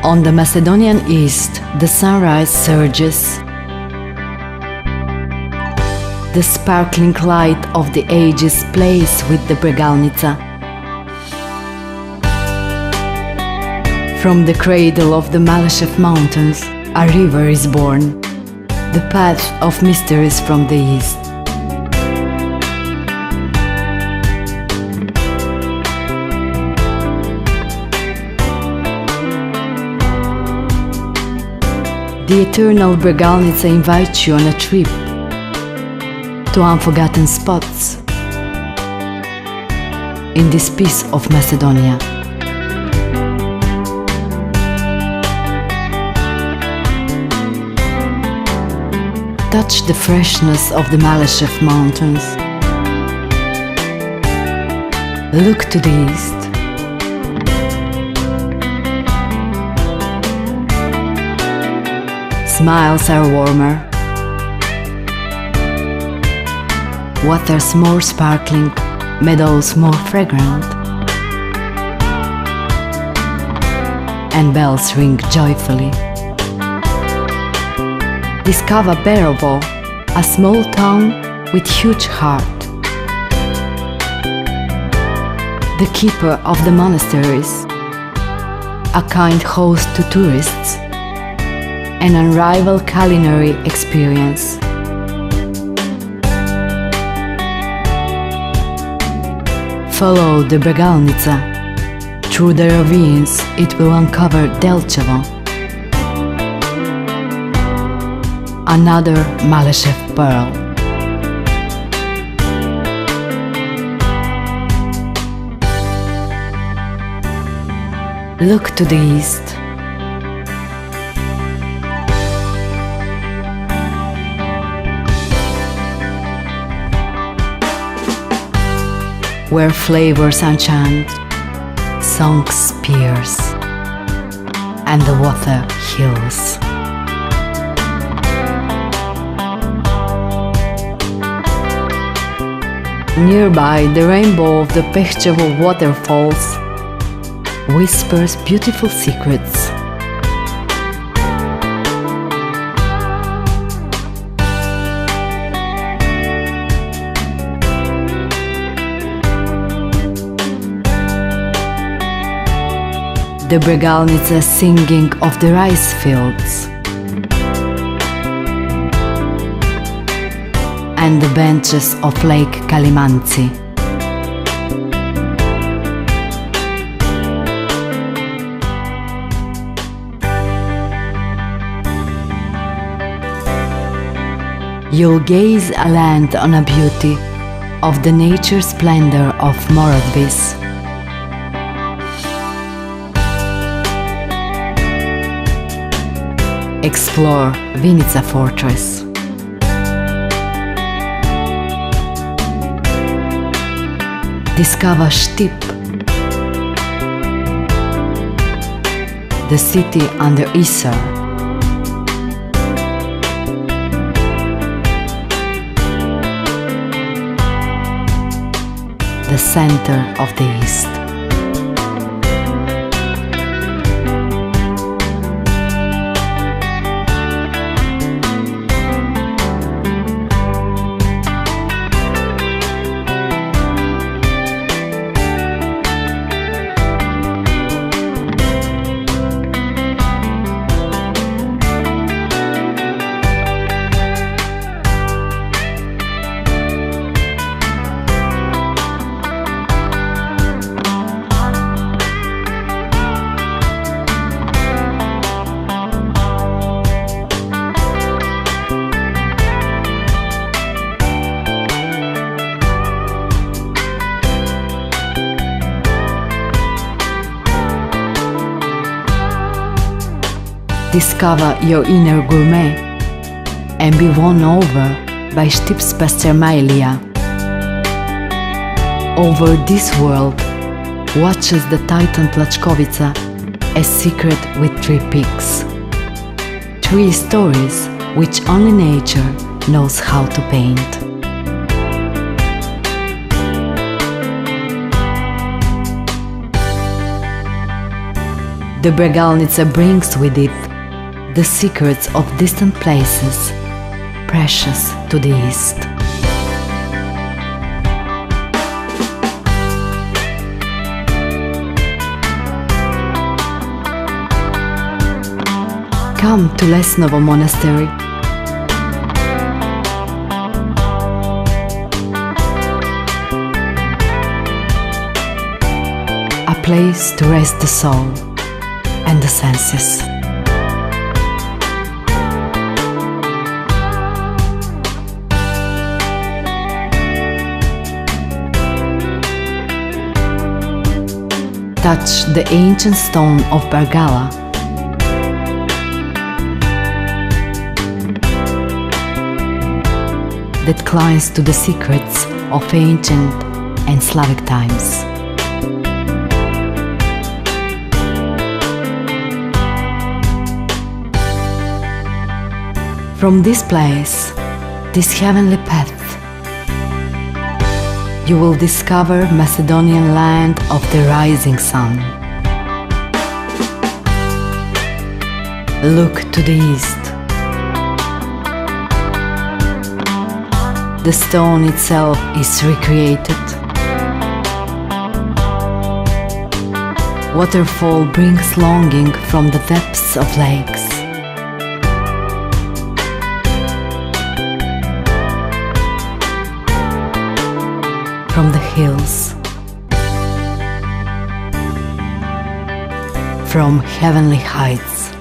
On the Macedonian east, the sunrise surges. The sparkling light of the ages plays with the Bregalnica. From the cradle of the Malyshev Mountains, a river is born, the path of mysteries from the east. The eternal Bregalnica invites you on a trip to unforgotten spots in this piece of Macedonia. Touch the freshness of the Malyshev Mountains. Look to the east. Smiles are warmer, waters more sparkling, meadows more fragrant, and bells ring joyfully. Discover Berovo, a small town with huge heart. The keeper of the monasteries, a kind host to tourists, an unrivaled culinary experience. Follow the Bregalnica. Through the ravines it will uncover Delchevo, another Malyshev pearl. Look to the east. Where flavors enchant, songs pierce, and the water heals. Nearby, the rainbow of the Pechchevo waterfalls whispers beautiful secrets. The Bregalnica singing of the rice fields, and the benches of Lake Kalimanci. You'll gaze aland on a beauty of the nature splendor of Morodvis. Explore Vinica Fortress. Discover Štip, the city under Isar. The center of the East. Discover your inner gourmet and be won over by Štip's pastermalia. Over this world watches the Titan Plačkovica, a secret with 3 peaks. 3 stories which only nature knows how to paint. The Bregalnica brings with it the secrets of distant places, precious to the East. Come to Lesnovo Monastery. A place to rest the soul and the senses. Touch the ancient stone of Bargala. That climbs to the secrets of ancient and Slavic times. From this place, this heavenly path, you will discover Macedonian land of the rising sun. Look to the east. The stone itself is recreated. Waterfall brings longing from the depths of lakes. From the hills, from heavenly heights.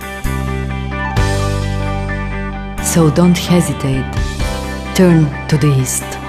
So don't hesitate, turn to the east.